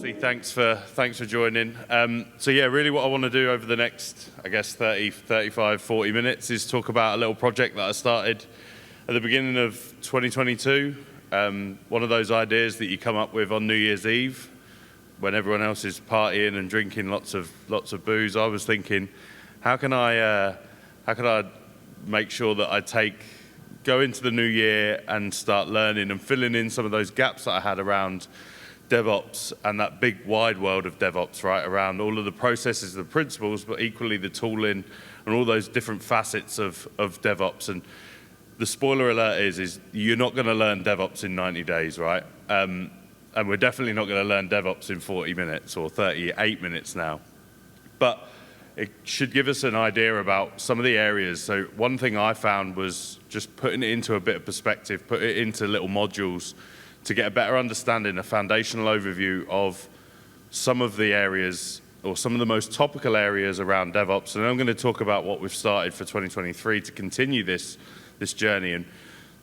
firstly, thanks for joining. So yeah, really what I want to do over the next, I guess, 30, 35, 40 minutes is talk about a little project that I started at the beginning of 2022. One of those ideas that you come up with on New Year's Eve when everyone else is partying and drinking lots of booze. I was thinking, how can I make sure that I go into the new year and start learning and filling in some of those gaps that I had around DevOps and that big wide world of DevOps, right, around all of the processes, the principles, but equally the tooling and all those different facets of DevOps. And the spoiler alert is you're not going to learn DevOps in 90 days, right? And we're definitely not going to learn DevOps in 40 minutes or 38 minutes now. But it should give us an idea about some of the areas. So one thing I found was just putting it into a bit of perspective, put it into little modules to get a better understanding, a foundational overview of some of the areas or some of the most topical areas around DevOps. And I'm going to talk about what we've started for 2023 to continue this journey. And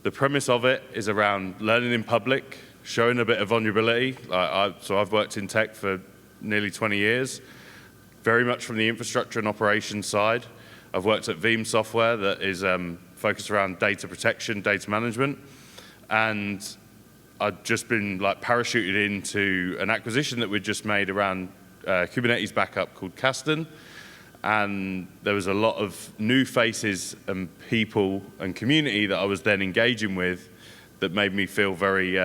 the premise of it is around learning in public, showing a bit of vulnerability. So I've worked in tech for nearly 20 years, very much from the infrastructure and operations side. I've worked at Veeam Software that is focused around data protection, data management. And I've just been parachuted into an acquisition that we'd just made around Kubernetes backup called Kasten. And there was a lot of new faces and people and community that I was then engaging with that made me feel very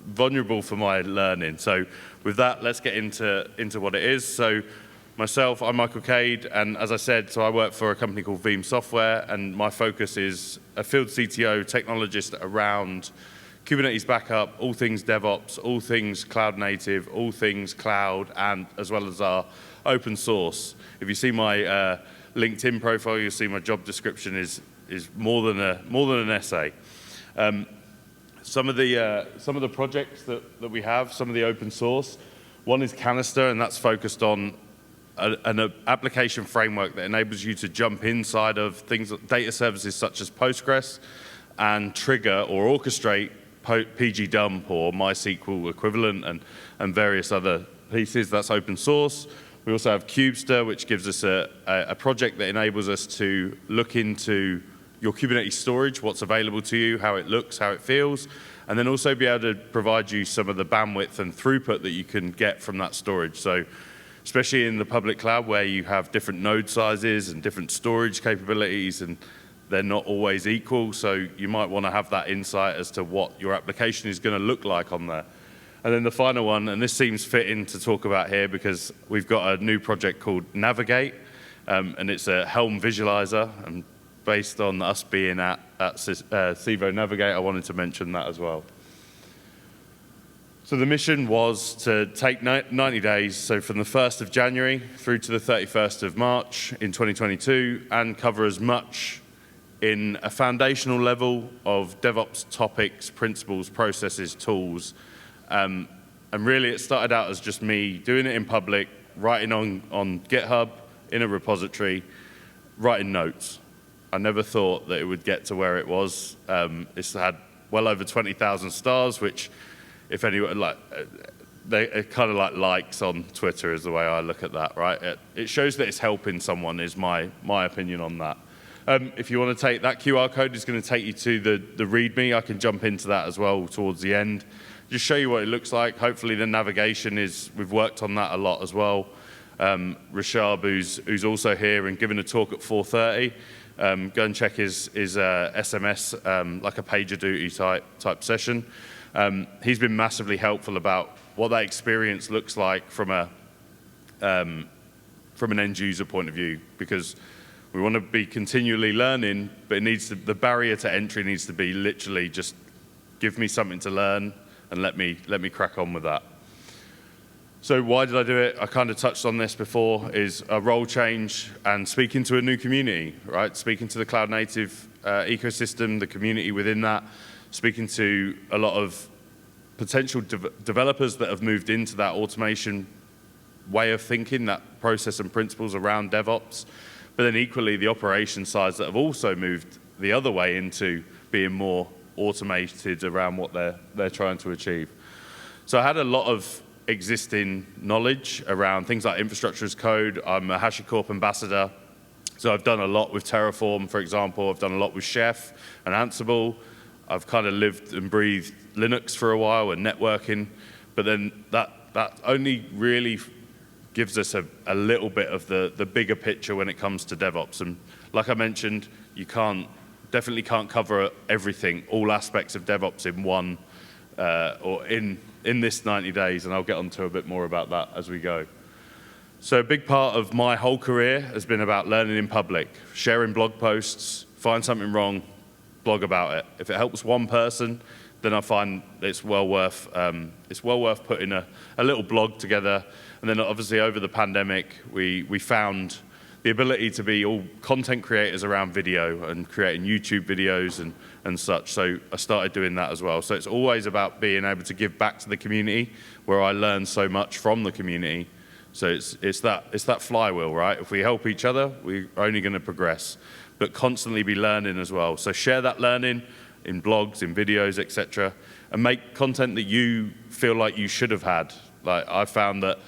vulnerable for my learning. So with that, let's get into what it is. So myself, I'm Michael Cade, and as I said, so I work for a company called Veeam Software, and my focus is a field CTO technologist around Kubernetes backup, all things DevOps, all things cloud native, all things cloud, and as well as our open source. If you see my LinkedIn profile, you'll see my job description is more than an essay. Some of the projects that we have, some of the open source. One is Canister, and that's focused on an application framework that enables you to jump inside of things, data services such as Postgres, and trigger or orchestrate pgdump or MySQL equivalent and various other pieces. That's open source. We also have Kubester, which gives us a project that enables us to look into your Kubernetes storage, what's available to you, how it looks, how it feels, and then also be able to provide you some of the bandwidth and throughput that you can get from that storage. So especially in the public cloud where you have different node sizes and different storage capabilities, and they're not always equal, so you might want to have that insight as to what your application is going to look like on there. And then the final one, and this seems fitting to talk about here because we've got a new project called Navigate, and it's a Helm visualizer, and based on us being at Civo Navigate, I wanted to mention that as well. So the mission was to take 90 days, so from the 1st of January through to the 31st of March in 2022, and cover as much in a foundational level of DevOps topics, principles, processes, tools. And really it started out as just me doing it in public, writing on GitHub, in a repository, writing notes. I never thought that it would get to where it was. It's had well over 20,000 stars, which if anyone, they kind of like likes on Twitter is the way I look at that, right? It shows that it's helping someone is my opinion on that. If you want to take that QR code, is going to take you to the README. I can jump into that as well towards the end. Just show you what it looks like. Hopefully the navigation we've worked on that a lot as well. Rashab, who's also here and giving a talk at 4:30. Go and check his SMS, like a PagerDuty type session. He's been massively helpful about what that experience looks like from an end user point of view, because we want to be continually learning, but the barrier to entry needs to be literally just give me something to learn and let me crack on with that. So why did I do it? I kind of touched on this before, is a role change and speaking to a new community, right? Speaking to the cloud native ecosystem, the community within that, speaking to a lot of potential developers that have moved into that automation way of thinking, that process and principles around DevOps, but then equally the operation sides that have also moved the other way into being more automated around what they're trying to achieve. So I had a lot of existing knowledge around things like infrastructure as code. I'm a HashiCorp ambassador, so I've done a lot with Terraform, for example. I've done a lot with Chef and Ansible. I've kind of lived and breathed Linux for a while and networking, but then that only really gives us a little bit of the bigger picture when it comes to DevOps. And like I mentioned, you definitely can't cover everything, all aspects of DevOps in one or in this 90 days, and I'll get onto a bit more about that as we go. So a big part of my whole career has been about learning in public, sharing blog posts, find something wrong, blog about it. If it helps one person, then I find it's well worth putting a little blog together. And then obviously over the pandemic, we found the ability to be all content creators around video and creating YouTube videos and such. So I started doing that as well. So it's always about being able to give back to the community, where I learn so much from the community. So it's that flywheel, right? If we help each other, we're only going to progress, but constantly be learning as well. So share that learning in blogs, in videos, etc., and make content that you feel like you should have had. Like I found that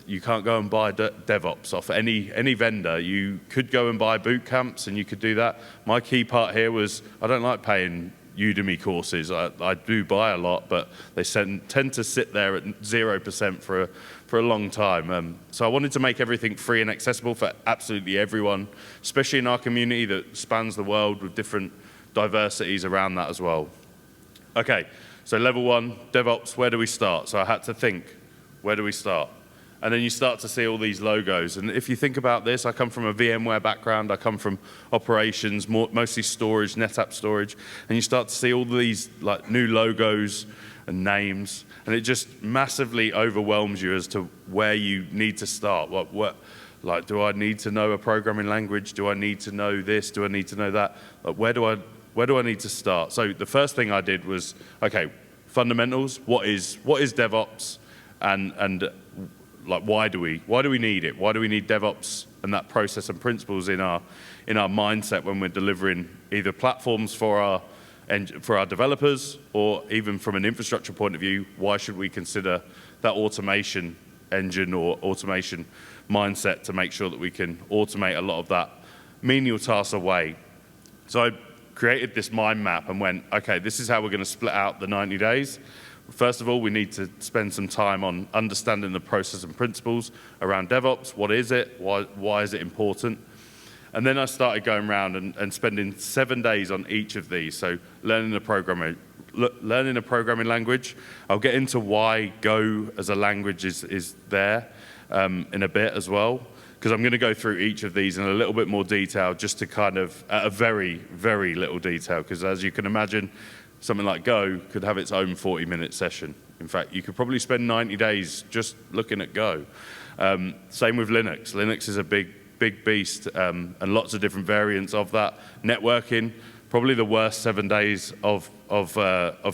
you can't go and buy DevOps off any vendor. You could go and buy boot camps, and you could do that. My key part here was I don't like paying Udemy courses. I do buy a lot, but they tend to sit there at 0% for a long time. So I wanted to make everything free and accessible for absolutely everyone, especially in our community that spans the world with different diversities around that as well. Okay, so level 1, DevOps, where do we start? So I had to think, where do we start? And then you start to see all these logos. And if you think about this, I come from a VMware background. I come from operations, mostly storage, NetApp storage. And you start to see all these like new logos and names. And it just massively overwhelms you as to where you need to start. Like, do I need to know a programming language? Do I need to know this? Do I need to know that? Like, where do I need to start? So the first thing I did was, okay, fundamentals. What is DevOps? And like, why do we need it? Why do we need DevOps and that process and principles in our mindset when we're delivering either platforms for our developers, or even from an infrastructure point of view? Why should we consider that automation engine or automation mindset to make sure that we can automate a lot of that menial tasks away? So I created this mind map and went, okay, this is how we're going to split out the 90 days. First of all, we need to spend some time on understanding the process and principles around DevOps. What is it? Why is it important? And then I started going around and spending 7 days on each of these. So learning a programming language. I'll get into why Go as a language is there in a bit as well, because I'm going to go through each of these in a little bit more detail, just to kind of, at a very, very little detail, because as you can imagine, something like Go could have its own 40-minute session. In fact, you could probably spend 90 days just looking at Go. Same with Linux. Linux is a big beast, and lots of different variants of that. Networking, probably the worst 7 days of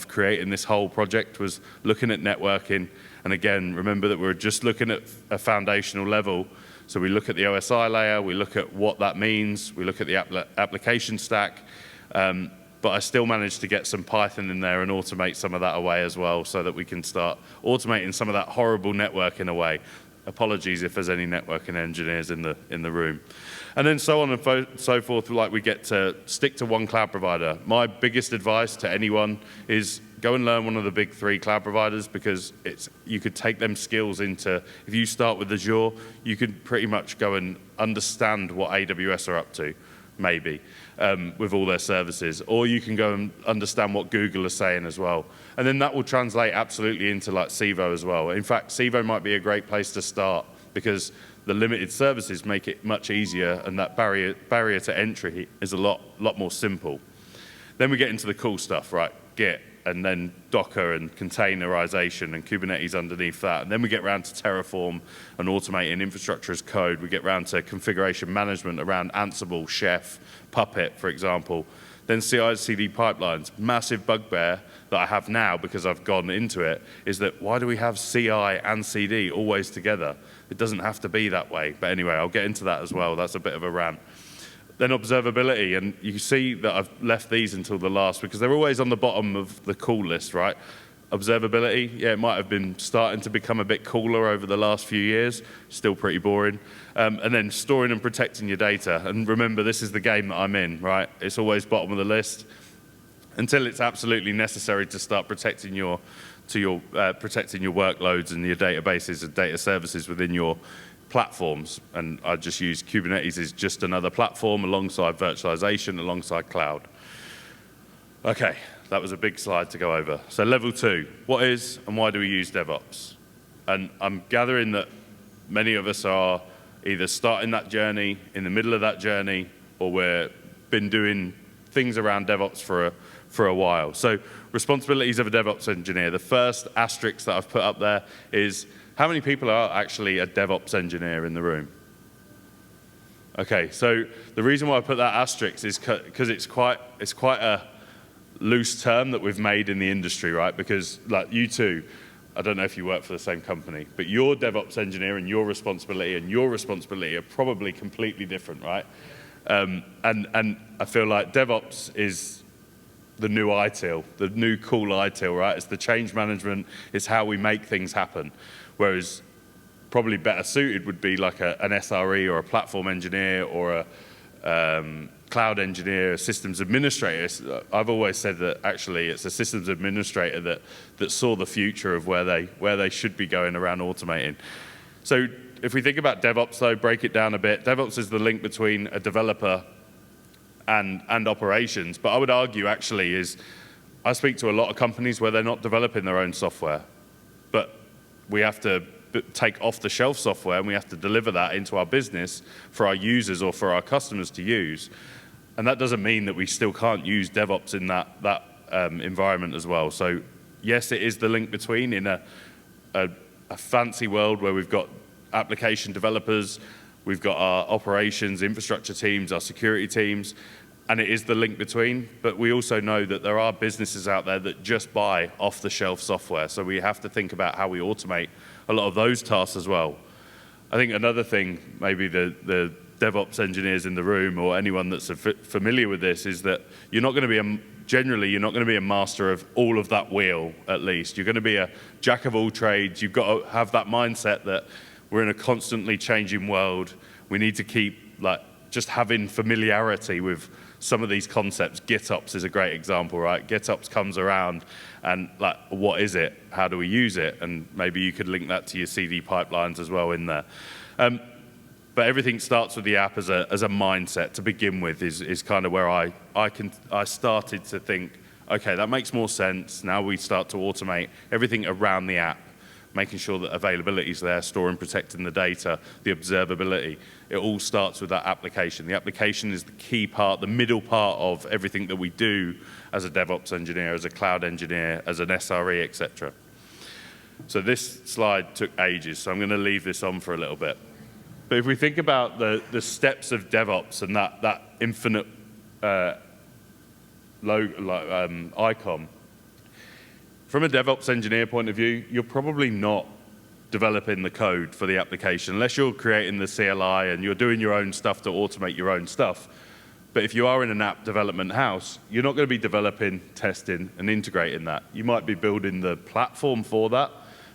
creating this whole project was looking at networking. And again, remember that we're just looking at a foundational level. So we look at the OSI layer, we look at what that means, we look at the application stack. But I still managed to get some Python in there and automate some of that away as well, so that we can start automating some of that horrible networking away. Apologies if there's any networking engineers in the room. And then so on and so forth, like we get to stick to one cloud provider. My biggest advice to anyone is go and learn one of the big 3 cloud providers, because you could take them skills into, if you start with Azure, you could pretty much go and understand what AWS are up to, maybe, with all their services. Or you can go and understand what Google is saying as well. And then that will translate absolutely into like Civo as well. In fact, Civo might be a great place to start, because the limited services make it much easier, and that barrier to entry is a lot more simple. Then we get into the cool stuff, right? Git, and then Docker and containerization and Kubernetes underneath that. And then we get around to Terraform and automating infrastructure as code. We get around to configuration management around Ansible, Chef, Puppet, for example. Then CI/CD pipelines. Massive bugbear that I have now, because I've gone into it, is that why do we have CI and CD always together? It doesn't have to be that way. But anyway, I'll get into that as well. That's a bit of a rant. Then observability, and you see that I've left these until the last because they're always on the bottom of the cool list, right? Observability, yeah, it might have been starting to become a bit cooler over the last few years, still pretty boring. And then storing and protecting your data. And remember, this is the game that I'm in, right? It's always bottom of the list until it's absolutely necessary to start protecting your workloads and your databases and data services within your platforms. And I just use Kubernetes as just another platform alongside virtualization, alongside cloud. Okay, that was a big slide to go over. So level 2, what is and why do we use DevOps? And I'm gathering that many of us are either starting that journey, in the middle of that journey, or we've been doing things around DevOps for a while. So responsibilities of a DevOps engineer. The first asterisk that I've put up there is how many people are actually a DevOps engineer in the room? Okay, so the reason why I put that asterisk is because it's quite a loose term that we've made in the industry, right? Because like you two, I don't know if you work for the same company, but your DevOps engineer and your responsibility are probably completely different, right? And I feel like DevOps is the new ITIL, the new cool ITIL, right? It's the change management, it's how we make things happen. Whereas probably better suited would be like an SRE or a platform engineer or a cloud engineer, a systems administrator. I've always said that actually it's a systems administrator that saw the future of where they should be going around automating. So if we think about DevOps though, break it down a bit, DevOps is the link between a developer and operations. But I would argue actually is, I speak to a lot of companies where they're not developing their own software, but we have to take off-the-shelf software and we have to deliver that into our business for our users or for our customers to use. And that doesn't mean that we still can't use DevOps in that environment as well. So yes, it is the link between in a fancy world where we've got application developers, we've got our operations, infrastructure teams, our security teams, and it is the link between. But we also know that there are businesses out there that just buy off-the-shelf software. So we have to think about how we automate a lot of those tasks as well. I think another thing, maybe the DevOps engineers in the room or anyone that's familiar with this, is that you're not going to be generally, you're not going to be a master of all of that wheel, at least. You're going to be a jack of all trades. You've got to have that mindset that we're in a constantly changing world. We need to keep just having familiarity with some of these concepts. GitOps is a great example, right? GitOps comes around and what is it? How do we use it? And maybe you could link that to your CD pipelines as well in there. But everything starts with the app as a mindset to begin with is kind of where I started to think, okay, that makes more sense. Now we start to automate everything around the app, making sure that availability is there, storing, protecting the data, the observability. It all starts with that application. The application is the key part, the middle part of everything that we do as a DevOps engineer, as a cloud engineer, as an SRE, etc. So this slide took ages, so I'm going to leave this on for a little bit. But if we think about the steps of DevOps and that infinite icon, from a DevOps engineer point of view, you're probably not developing the code for the application unless you're creating the CLI and you're doing your own stuff to automate your own stuff. But if you are in an app development house, you're not going to be developing, testing, and integrating that. You might be building the platform for that,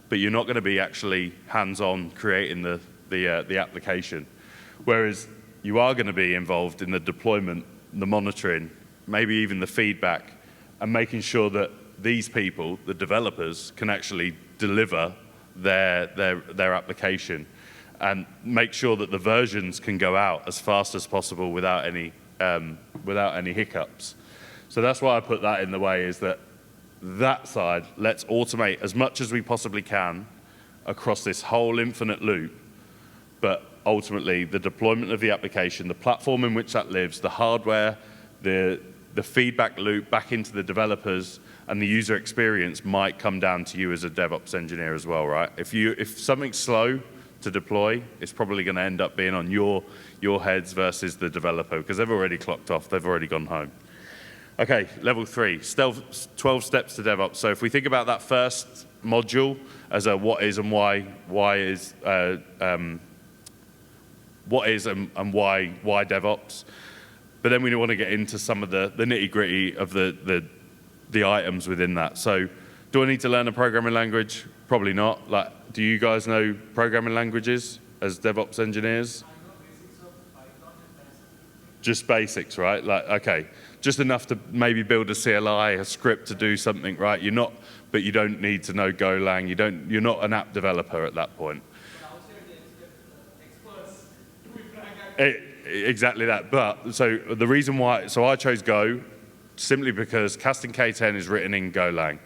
but you're not going to be actually hands-on creating the application. Whereas you are going to be involved in the deployment, the monitoring, maybe even the feedback, and making sure that these people, the developers, can actually deliver their application and make sure that the versions can go out as fast as possible without any hiccups. So that's why I put that in the way, is that side, let's automate as much as we possibly can across this whole infinite loop, but ultimately the deployment of the application, the platform in which that lives, the hardware, the feedback loop back into the developers, and the user experience might come down to you as a DevOps engineer as well, right? If something's slow to deploy, it's probably going to end up being on your heads versus the developer, because they've already clocked off, they've already gone home. Okay, level 3, 12 steps to DevOps. So if we think about that first module as a what is and why DevOps, but then we want to get into some of the nitty-gritty of the items within that. So Do I need to learn a programming language? Probably not. Like, do you guys know programming languages as DevOps engineers? Just basics, right? Like, okay, just enough to maybe build a CLI, a script to do something, right? But you don't need to know Golang. You're not an app developer at that point. Exactly that. But so the reason why, so I chose Go simply because casting K10 is written in Golang.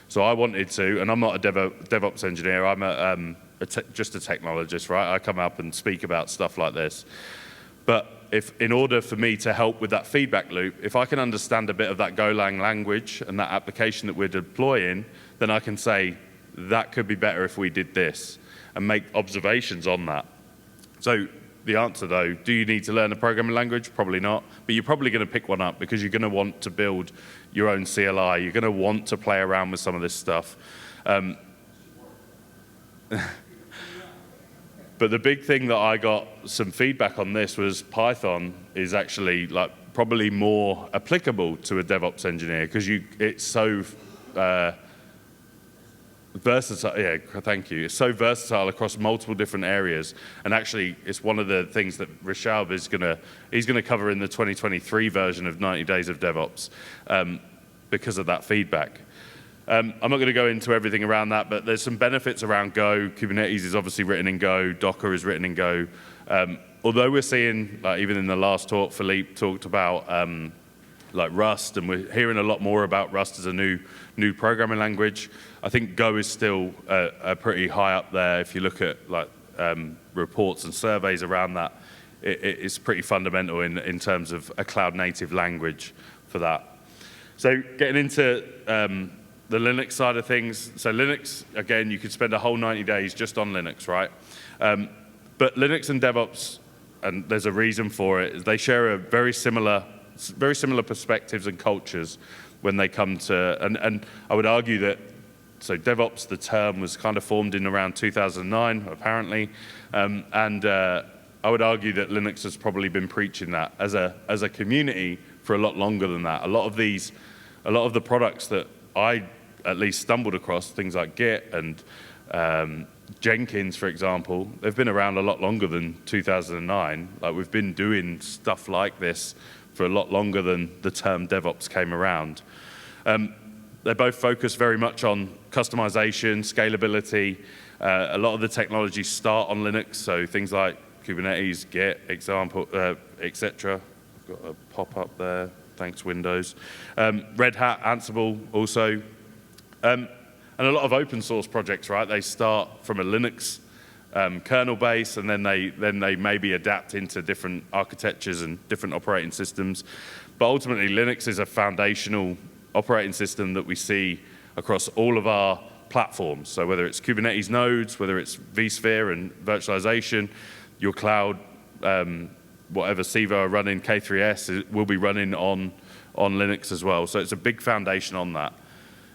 So I wanted to, and I'm not a DevOps engineer. I'm just a technologist, right? I come up and speak about stuff like this. But in order for me to help with that feedback loop, if I can understand a bit of that Golang language and that application that we're deploying, then I can say, that could be better if we did this, and make observations on that. So the answer, though, do you need to learn a programming language? Probably not, but you're probably going to pick one up because you're going to want to build your own CLI. You're going to want to play around with some of this stuff. But the big thing that I got some feedback on this was Python is actually like probably more applicable to a DevOps engineer because it's so versatile. Yeah, thank you. It's so versatile across multiple different areas, and actually, it's one of the things that Rishabh is gonna cover in the 2023 version of 90 Days of DevOps because of that feedback. I'm not going to go into everything around that, but there's some benefits around Go. Kubernetes is obviously written in Go. Docker is written in Go. Although we're seeing, like even in the last talk, Philippe talked about like Rust, and we're hearing a lot more about Rust as a new programming language. I think Go is still pretty high up there. If you look at like reports and surveys around that, it's pretty fundamental in terms of a cloud-native language for that. So getting into the Linux side of things. So Linux, again, you could spend a whole 90 days just on Linux, right? But Linux and DevOps, and there's a reason for it, is they share a very similar perspectives and cultures when they come to, and I would argue that, so DevOps, the term was kind of formed in around 2009, apparently, and I would argue that Linux has probably been preaching that as a community for a lot longer than that. A lot of the products that I at least stumbled across, things like Git and Jenkins, for example, they've been around a lot longer than 2009. Like we've been doing stuff like this for a lot longer than the term DevOps came around. They both focus very much on customization, scalability. A lot of the technologies start on Linux, so things like Kubernetes, Git, example, etc. I've got a pop-up there. Thanks, Windows. Red Hat, Ansible also. And a lot of open source projects, right? They start from a Linux kernel base, and then they maybe adapt into different architectures and different operating systems. But ultimately, Linux is a foundational operating system that we see across all of our platforms. So whether it's Kubernetes nodes, whether it's vSphere and virtualization, your cloud, whatever Civo are running, K3S will be running on Linux as well. So it's a big foundation on that.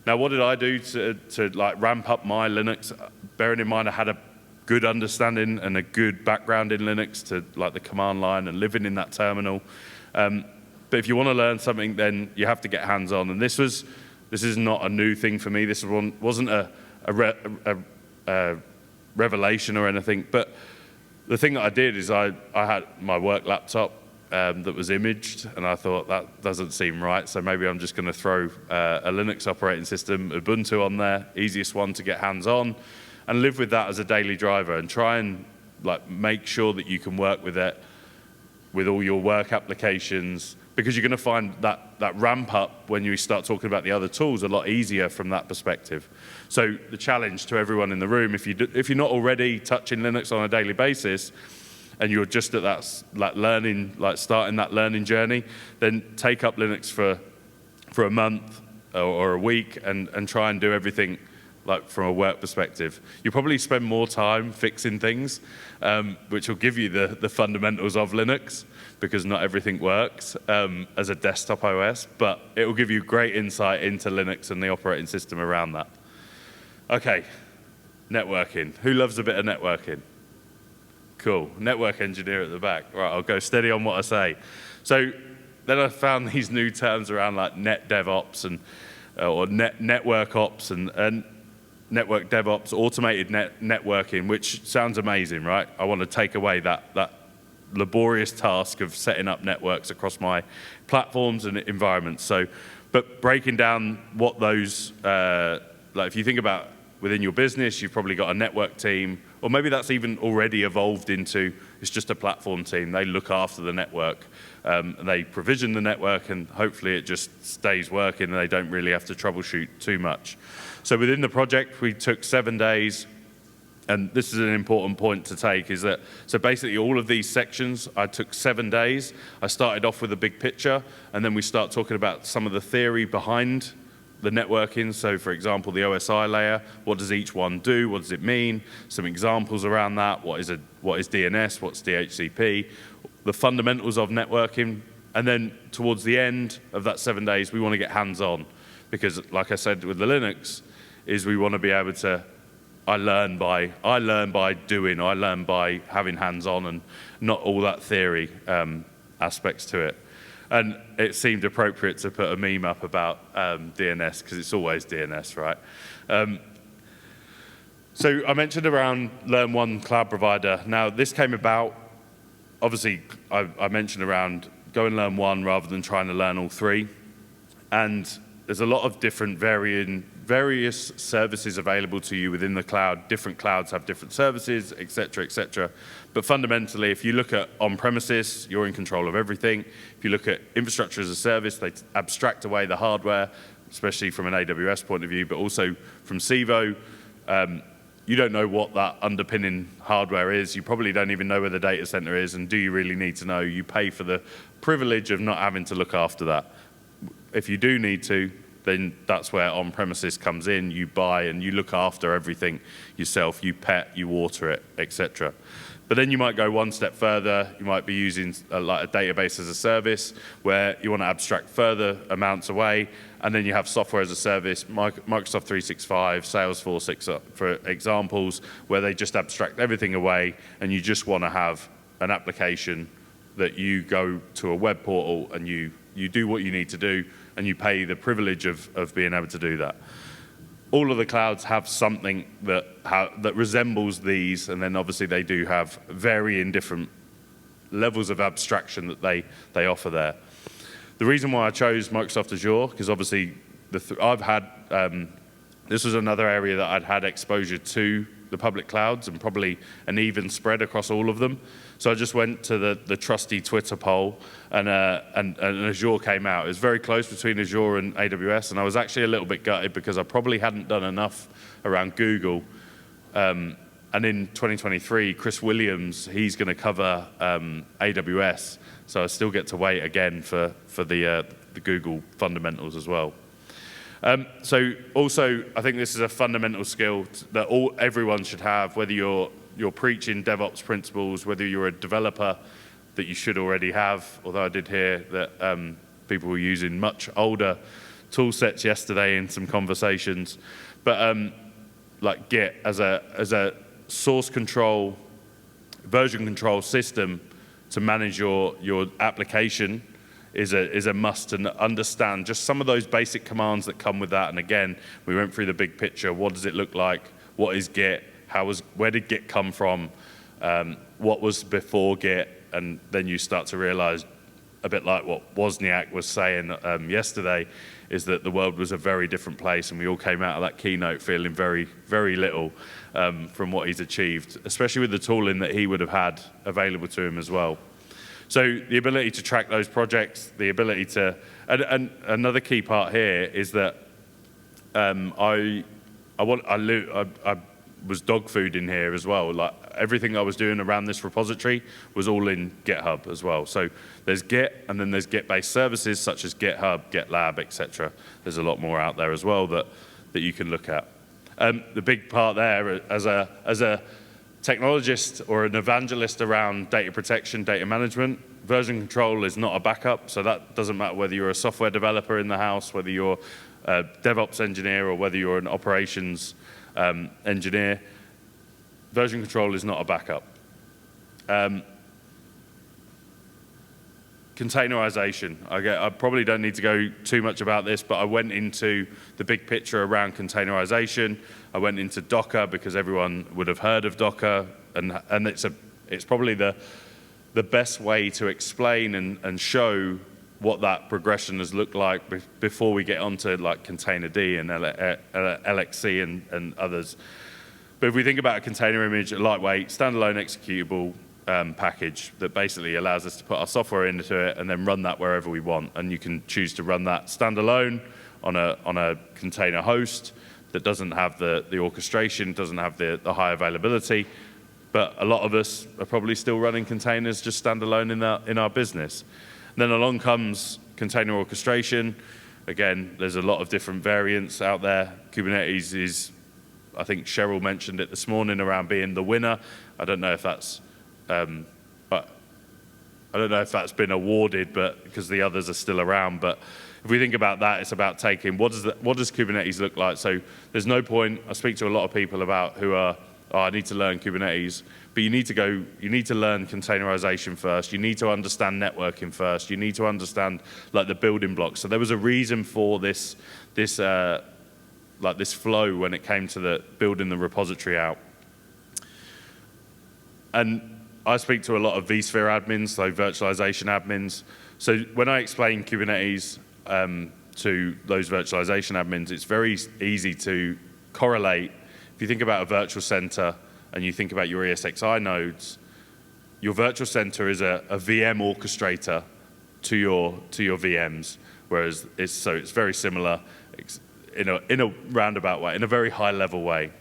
Now, what did I do to like ramp up my Linux? Bearing in mind I had a good understanding and a good background in Linux to like the command line and living in that terminal. But if you want to learn something, then you have to get hands-on. And this is not a new thing for me. This wasn't a revelation or anything. But the thing that I did is I had my work laptop that was imaged, and I thought that doesn't seem right, so maybe I'm just going to throw a Linux operating system, Ubuntu on there, easiest one to get hands-on, and live with that as a daily driver, and try and like make sure that you can work with it with all your work applications, because you're going to find that ramp up when you start talking about the other tools a lot easier from that perspective. So the challenge to everyone in the room, if you're not already touching Linux on a daily basis, and you're just at that starting that learning journey, then take up Linux for a month or a week and try and do everything like from a work perspective. You probably spend more time fixing things, which will give you the fundamentals of Linux, because not everything works as a desktop OS, but it will give you great insight into Linux and the operating system around that. Okay, networking. Who loves a bit of networking? Cool, network engineer at the back. Right, I'll go steady on what I say. So then I found these new terms around like net DevOps, and or network ops and network DevOps, automated networking, which sounds amazing, right? I want to take away that laborious task of setting up networks across my platforms and environments. So, but breaking down what those, like if you think about within your business, you've probably got a network team, or maybe that's even already evolved into, it's just a platform team. They look after the network, and they provision the network, and hopefully it just stays working and they don't really have to troubleshoot too much. So within the project, we took 7 days, and this is an important point to take, is that, so basically all of these sections, I took 7 days. I started off with a big picture, and then we start talking about some of the theory behind the networking. So for example, the OSI layer, what does each one do? What does it mean? Some examples around that. What is DNS? What's DHCP? The fundamentals of networking. And then towards the end of that 7 days, we want to get hands-on. Because like I said with the Linux, is we want to be able to, I learn by doing, I learn by having hands-on and not all that theory aspects to it. And it seemed appropriate to put a meme up about DNS, because it's always DNS, right? So I mentioned around Learn One Cloud Provider. Now this came about, obviously I mentioned around go and learn one rather than trying to learn all three. And there's a lot of different various services available to you within the cloud. Different clouds have different services, et cetera, et cetera. But fundamentally, if you look at on-premises, you're in control of everything. If you look at infrastructure as a service, they abstract away the hardware, especially from an AWS point of view, but also from Civo. You don't know what that underpinning hardware is. You probably don't even know where the data center is, and do you really need to know? You pay for the privilege of not having to look after that. If you do need to, then that's where on-premises comes in. You buy and you look after everything yourself. You pet, you water it, etc. But then you might go one step further. You might be using like a database as a service where you want to abstract further amounts away. And then you have software as a service, Microsoft 365, Salesforce, for examples, where they just abstract everything away and you just want to have an application that you go to a web portal and you do what you need to do and you pay the privilege of being able to do that. All of the clouds have something that resembles these, and then obviously they do have varying different levels of abstraction that they offer there. The reason why I chose Microsoft Azure, because obviously I've had, this was another area that I'd had exposure to the public clouds and probably an even spread across all of them. So I just went to the trusty Twitter poll, and Azure came out. It was very close between Azure and AWS, and I was actually a little bit gutted because I probably hadn't done enough around Google. And in 2023, Chris Williams, he's going to cover AWS, so I still get to wait again for the Google fundamentals as well. So also, I think this is a fundamental skill that everyone should have, whether you're preaching DevOps principles, whether you're a developer that you should already have, although I did hear that people were using much older tool sets yesterday in some conversations. But like Git as a source control, version control system to manage your application is a must, to understand just some of those basic commands that come with that. And again, we went through the big picture. What does it look like? What is Git? Where did Git come from? What was before Git? And then you start to realize, a bit like what Wozniak was saying yesterday, is that the world was a very different place, and we all came out of that keynote feeling very, very little from what he's achieved, especially with the tooling that he would have had available to him as well. So the ability to track those projects, the ability to, and another key part here is that I was dog food in here as well. Like everything I was doing around this repository was all in GitHub as well. So there's Git, and then there's Git-based services such as GitHub, GitLab, etc. There's a lot more out there as well that you can look at. The big part there, as a technologist or an evangelist around data protection, data management, version control is not a backup. So that doesn't matter whether you're a software developer in the house, whether you're a DevOps engineer, or whether you're an operations engineer. Version control is not a backup. Containerization. I probably don't need to go too much about this, but I went into the big picture around containerization. I went into Docker because everyone would have heard of Docker, and it's probably the best way to explain and show what that progression has looked like before we get onto like Containerd and LXC and others. But if we think about a container image, a lightweight, standalone executable package that basically allows us to put our software into it and then run that wherever we want. And you can choose to run that standalone on a container host that doesn't have the orchestration, doesn't have the high availability. But a lot of us are probably still running containers just standalone in our business. And then along comes container orchestration. Again, there's a lot of different variants out there. Kubernetes is, I think Cheryl mentioned it this morning around being the winner. I don't know if that's been awarded, but because the others are still around. But if we think about that, it's about taking what does Kubernetes look like. So there's no point. I speak to a lot of people about who are, I need to learn Kubernetes, but you need to learn containerization first. You need to understand networking first. You need to understand like the building blocks. So there was a reason for this flow when it came to the building the repository out. And I speak to a lot of vSphere admins, so virtualization admins. So when I explain Kubernetes to those virtualization admins, it's very easy to correlate. If you think about a virtual center and you think about your ESXi nodes, your virtual center is a VM orchestrator to your VMs, whereas it's very similar in a roundabout way, in a very high level way.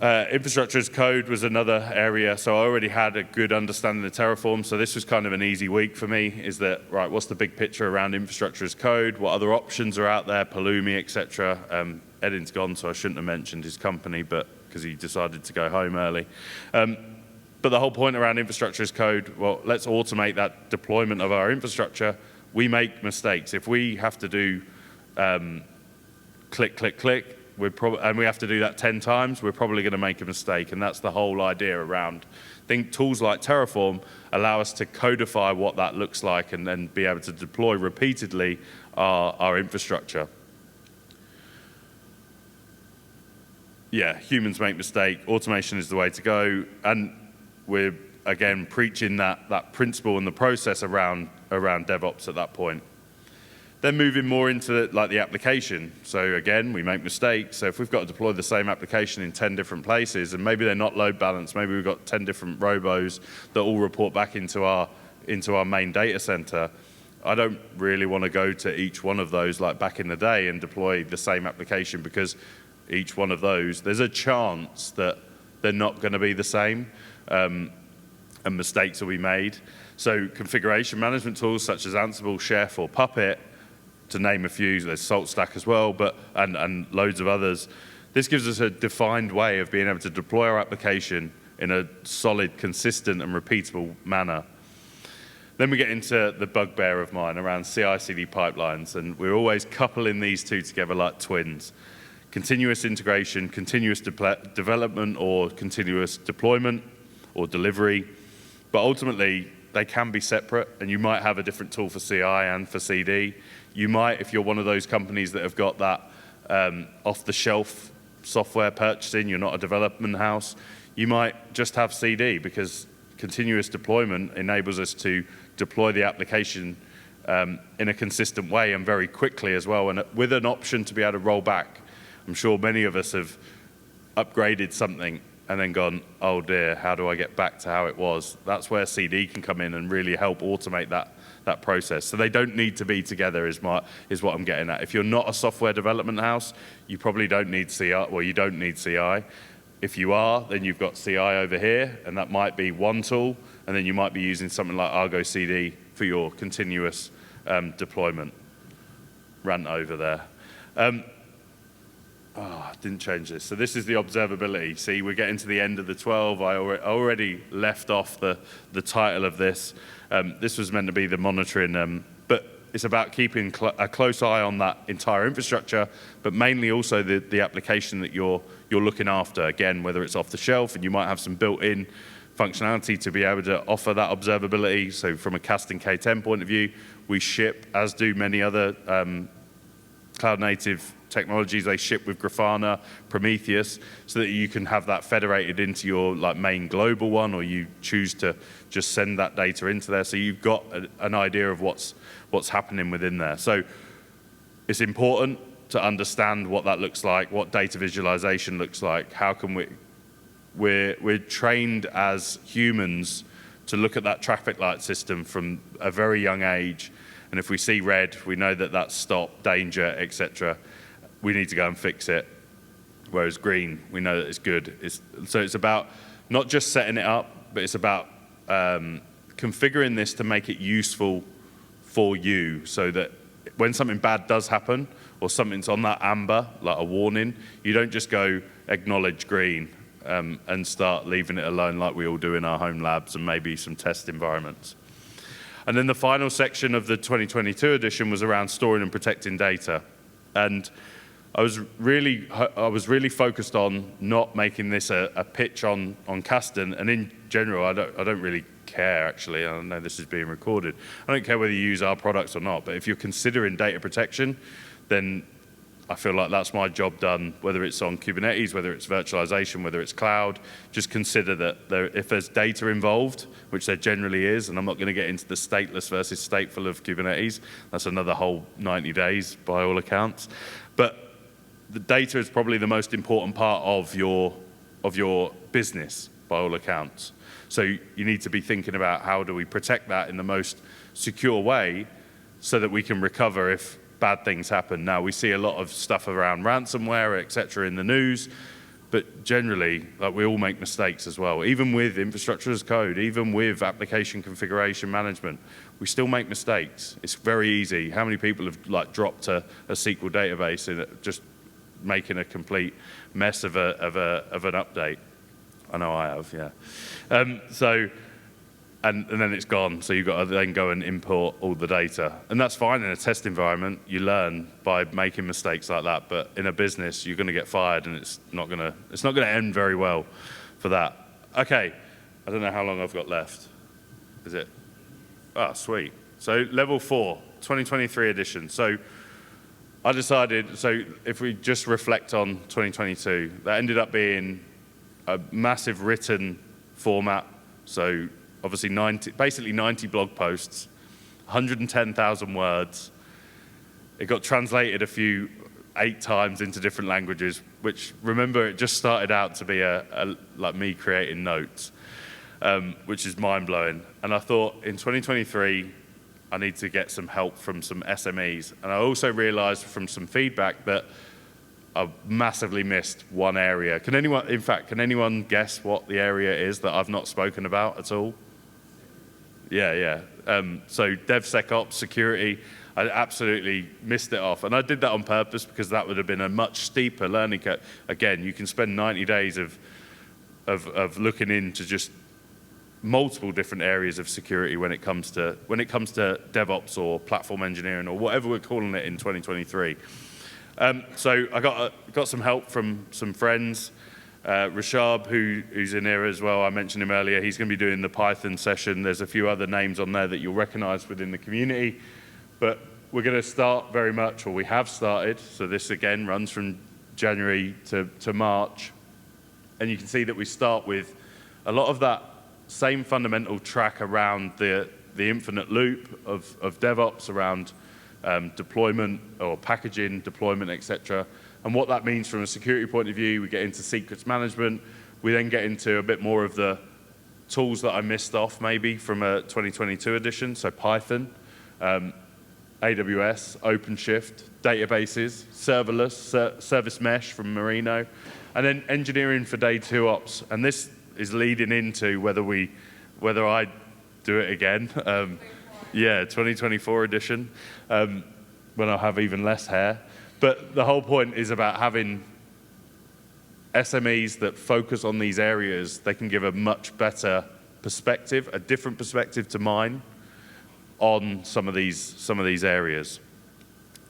Infrastructure as code was another area, so I already had a good understanding of Terraform, so this was kind of an easy week for me, is that, right, what's the big picture around infrastructure as code, what other options are out there, Pulumi, etc. Edin's gone, so I shouldn't have mentioned his company, but because he decided to go home early. But the whole point around infrastructure as code, well, let's automate that deployment of our infrastructure. We make mistakes. If we have to do click, click, click, and we have to do that 10 times, we're probably going to make a mistake. And that's the whole idea around, I think tools like Terraform allow us to codify what that looks like and then be able to deploy repeatedly our infrastructure. Yeah, humans make mistakes. Automation is the way to go. And we're, again, preaching that principle and the process around DevOps at that point. Then moving more into like the application. So again, we make mistakes. So if we've got to deploy the same application in 10 different places, and maybe they're not load balanced, maybe we've got 10 different robos that all report back into our main data center, I don't really want to go to each one of those like back in the day and deploy the same application, because each one of those, there's a chance that they're not going to be the same, and mistakes will be made. So configuration management tools such as Ansible, Chef, or Puppet, to name a few, there's SaltStack as well, and loads of others. This gives us a defined way of being able to deploy our application in a solid, consistent, and repeatable manner. Then we get into the bugbear of mine around CI/CD pipelines, and we're always coupling these two together like twins. Continuous integration, continuous development, or continuous deployment or delivery, but ultimately they can be separate, and you might have a different tool for CI and for CD. You might, if you're one of those companies that have got that off-the-shelf software purchasing, you're not a development house, you might just have CD, because continuous deployment enables us to deploy the application in a consistent way and very quickly as well, and with an option to be able to roll back. I'm sure many of us have upgraded something and then gone, oh dear, how do I get back to how it was? That's where CD can come in and really help automate that process. So they don't need to be together is what I'm getting at. If you're not a software development house, you probably don't need CI, well, you don't need CI. If you are, then you've got CI over here, and that might be one tool, and then you might be using something like Argo CD for your continuous deployment. Rant over there. Didn't change this. So this is the observability. See, we're getting to the end of the 12. I already left off the title of this. This was meant to be the monitoring, but it's about keeping a close eye on that entire infrastructure, but mainly also the application that you're looking after. Again, whether it's off the shelf and you might have some built-in functionality to be able to offer that observability. So from a casting K10 point of view, we ship, as do many other cloud-native technologies, they ship with Grafana, Prometheus, so that you can have that federated into your main global one, or you choose to just send that data into there. So you've got an idea of what's happening within there. So it's important to understand what that looks like, what data visualization looks like. How can we're trained as humans to look at that traffic light system from a very young age, and if we see red, we know that that's stop, danger, etc. We need to go and fix it. Whereas green, we know that it's good. So it's about not just setting it up, but it's about configuring this to make it useful for you, so that when something bad does happen, or something's on that amber, like a warning, you don't just go acknowledge green and start leaving it alone like we all do in our home labs and maybe some test environments. And then the final section of the 2022 edition was around storing and protecting data. And I was really focused on not making this a pitch on Kasten, and in general, I don't really care, actually. I know this is being recorded. I don't care whether you use our products or not, but if you're considering data protection, then I feel like that's my job done, whether it's on Kubernetes, whether it's virtualization, whether it's cloud. Just consider that if there's data involved, which there generally is, and I'm not going to get into the stateless versus stateful of Kubernetes. That's another whole 90 days by all accounts. But the data is probably the most important part of your business by all accounts. So you need to be thinking about how do we protect that in the most secure way so that we can recover if bad things happen. Now, we see a lot of stuff around ransomware, etc., in the news, but generally, we all make mistakes as well. Even with infrastructure as code, even with application configuration management, we still make mistakes. It's very easy. How many people have dropped a SQL database in just making a complete mess of an update? I know I have, yeah. And then it's gone, so you've got to then go and import all the data. And that's fine in a test environment. You learn by making mistakes like that, but in a business, you're going to get fired, and it's not going to end very well for that. Okay, I don't know how long I've got left. Is it? Ah, sweet. So level 4, 2023 edition. So I decided, so if we just reflect on 2022, that ended up being a massive written format. So obviously basically 90 blog posts, 110,000 words. It got translated 8 times into different languages, which, remember, it just started out to be like me creating notes, which is mind-blowing. And I thought in 2023, I need to get some help from some SMEs. And I also realized from some feedback that I've massively missed one area. Can anyone guess what the area is that I've not spoken about at all? Yeah. So DevSecOps, security, I absolutely missed it off. And I did that on purpose because that would have been a much steeper learning curve. Again, you can spend 90 days of looking into just multiple different areas of security when it comes to DevOps or platform engineering or whatever we're calling it in 2023. So I got some help from some friends. Rashab, who's in here as well, I mentioned him earlier, he's going to be doing the Python session. There's a few other names on there that you'll recognize within the community. But we're going to start very much, or we have started, so this again runs from January to March. And you can see that we start with a lot of that same fundamental track around the infinite loop of DevOps, around deployment or packaging, deployment, etc. And what that means from a security point of view. We get into secrets management. We then get into a bit more of the tools that I missed off maybe from a 2022 edition. So Python, AWS, OpenShift, databases, serverless, service mesh from Merino, and then engineering for day 2 ops. And this is leading into whether I do it again. 2024 edition, when I'll have even less hair. But the whole point is about having SMEs that focus on these areas. They can give a much better perspective, a different perspective to mine on some of these areas.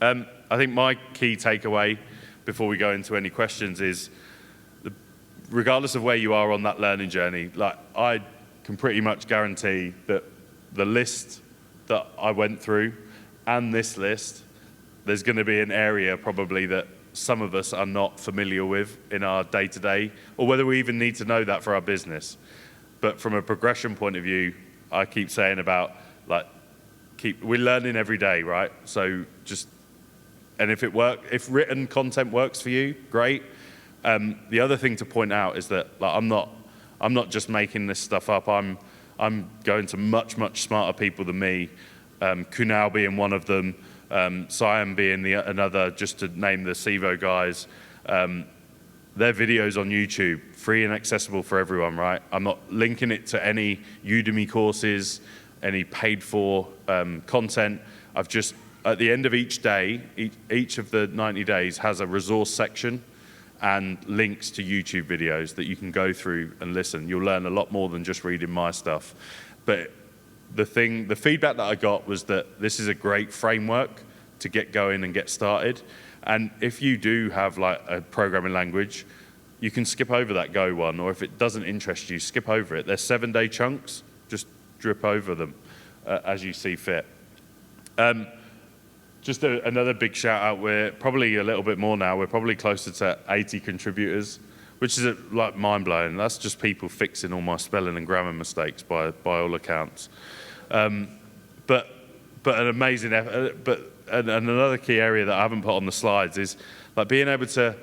I think my key takeaway before we go into any questions is, regardless of where you are on that learning journey, like I can pretty much guarantee that the list that I went through and this list, there's going to be an area probably that some of us are not familiar with in our day-to-day, or whether we even need to know that for our business. But from a progression point of view, I keep saying about, like, we're learning every day, right? So and if written content works for you, great. The other thing to point out is that, like, I'm not just making this stuff up. I'm going to much smarter people than me. Kunal being one of them, Siam being another, just to name the Civo guys. Their videos on YouTube, free and accessible for everyone, right? I'm not linking it to any Udemy courses, any paid for content. I've just, at the end of each day, each of the 90 days has a resource section and links to YouTube videos that you can go through and listen. You'll learn a lot more than just reading my stuff. But the feedback that I got was that this is a great framework to get going and get started. And if you do have, like, a programming language, you can skip over that Go one, or if it doesn't interest you, skip over it. They're 7-day chunks, just drip over them as you see fit. Just another big shout out, we're probably a little bit more now, we're probably closer to 80 contributors, which is like mind-blowing. That's just people fixing all my spelling and grammar mistakes by all accounts. But an amazing effort, and another key area that I haven't put on the slides is, like, being able to,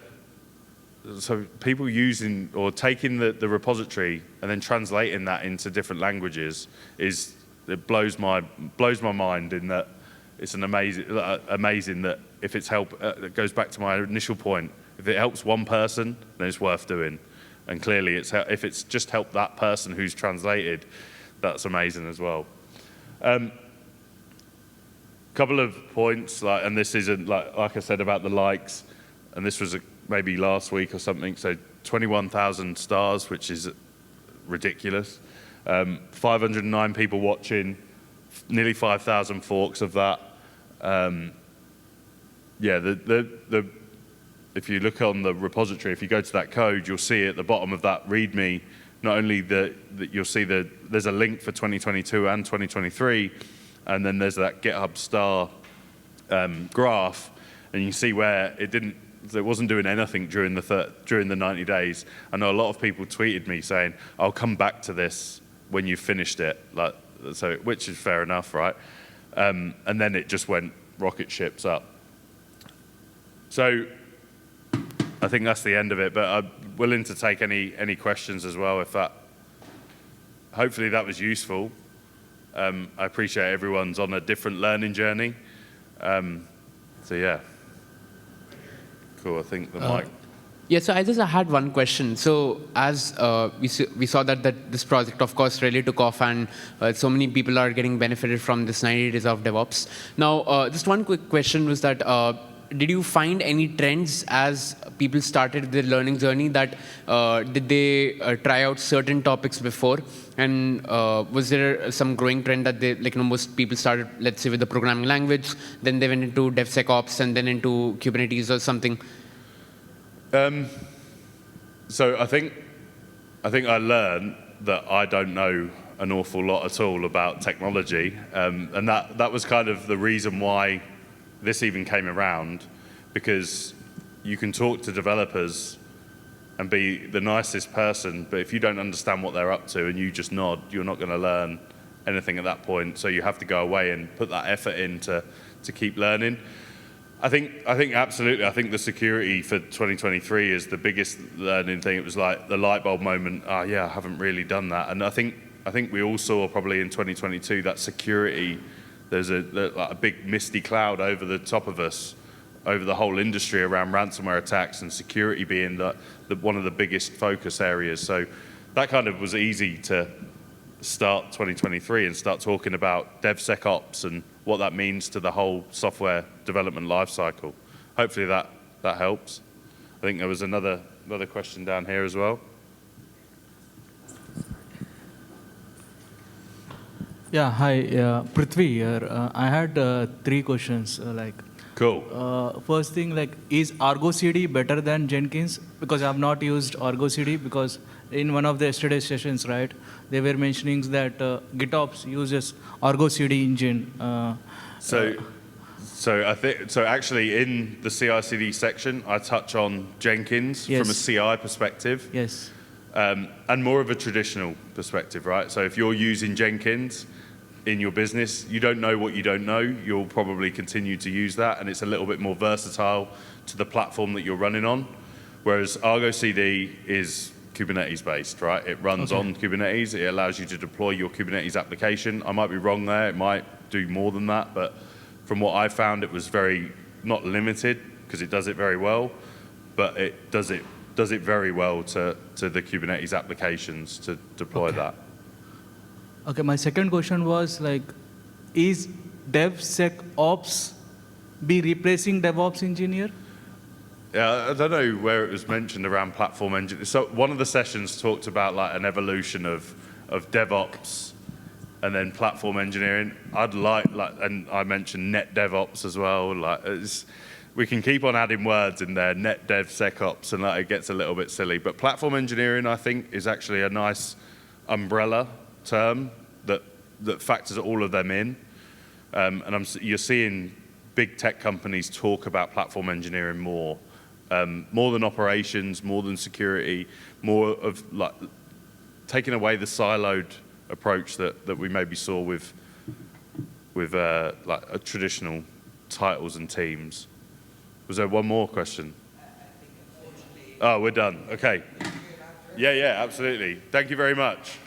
so people using or taking the repository and then translating that into different languages it blows my mind, in that it's an amazing that if it's it goes back to my initial point, if it helps one person, then it's worth doing. And clearly if it's just helped that person who's translated, that's amazing as well. Couple of points, like, and this isn't like I said about the likes, and this was maybe last week or something, so 21,000 stars, which is ridiculous. 509 people watching, nearly 5,000 forks of that. If you look on the repository, if you go to that code, you'll see at the bottom of that README, not only that you'll see there's a link for 2022 and 2023, and then there's that GitHub star graph, and you can see where it wasn't doing anything during the 90 days. I know a lot of people tweeted me saying, "I'll come back to this when you've finished it," which is fair enough, right? And then it just went rocket ships up. So I think that's the end of it, but I'm willing to take any questions as well. Hopefully that was useful. I appreciate everyone's on a different learning journey. So yeah. Cool, I think the mic. Yeah, so I had one question. So as we saw that this project, of course, really took off, and so many people are getting benefited from this 90 days of DevOps. Now, just one quick question was that, did you find any trends as people started their learning journey that did they try out certain topics before? And was there some growing trend that most people started, let's say, with the programming language, then they went into DevSecOps, and then into Kubernetes or something? So I think I learned that I don't know an awful lot at all about technology, and that was kind of the reason why this even came around, because you can talk to developers and be the nicest person, but if you don't understand what they're up to and you just nod, you're not going to learn anything at that point. So you have to go away and put that effort in to keep learning. I think absolutely. I think the security for 2023 is the biggest learning thing. It was like the light bulb moment. I haven't really done that. And I think we all saw probably in 2022 that security, there's a big misty cloud over the top of us, over the whole industry around ransomware attacks, and security being one of the biggest focus areas. So that kind of was easy to start 2023 and start talking about DevSecOps and what that means to the whole software development lifecycle. Hopefully that helps. I think there was another question down here as well. Yeah, hi, Prithvi here. I had 3 questions. Cool. First thing, like, is Argo CD better than Jenkins? Because I've not used Argo CD, because in one of the yesterday's sessions, right, they were mentioning that GitOps uses Argo CD engine. So I think actually in the CI/CD section, I touch on Jenkins from a CI perspective. Yes. And more of a traditional perspective, right? So if you're using Jenkins in your business, you don't know what you don't know. You'll probably continue to use that, and it's a little bit more versatile to the platform that you're running on. Whereas Argo CD is Kubernetes based, right? It runs on Kubernetes. It allows you to deploy your Kubernetes application. I might be wrong there. It might do more than that, but from what I found, it was very not limited because it does it very well, but it does it very well to the Kubernetes applications to deploy that. Okay, my second question was, like, is DevSecOps be replacing DevOps engineer? Yeah, I don't know where it was mentioned around platform engineering. So one of the sessions talked about like an evolution of DevOps and then platform engineering. I'd like, and I mentioned net DevOps as well. Like, we can keep on adding words in there, net DevSecOps, and it gets a little bit silly. But platform engineering, I think, is actually a nice umbrella term that factors all of them in. And you're seeing big tech companies talk about platform engineering more than operations, more than security, more of like taking away the siloed approach that we maybe saw with like traditional titles and teams. Was there one more question? Oh, we're done. Okay. Yeah, absolutely. Thank you very much.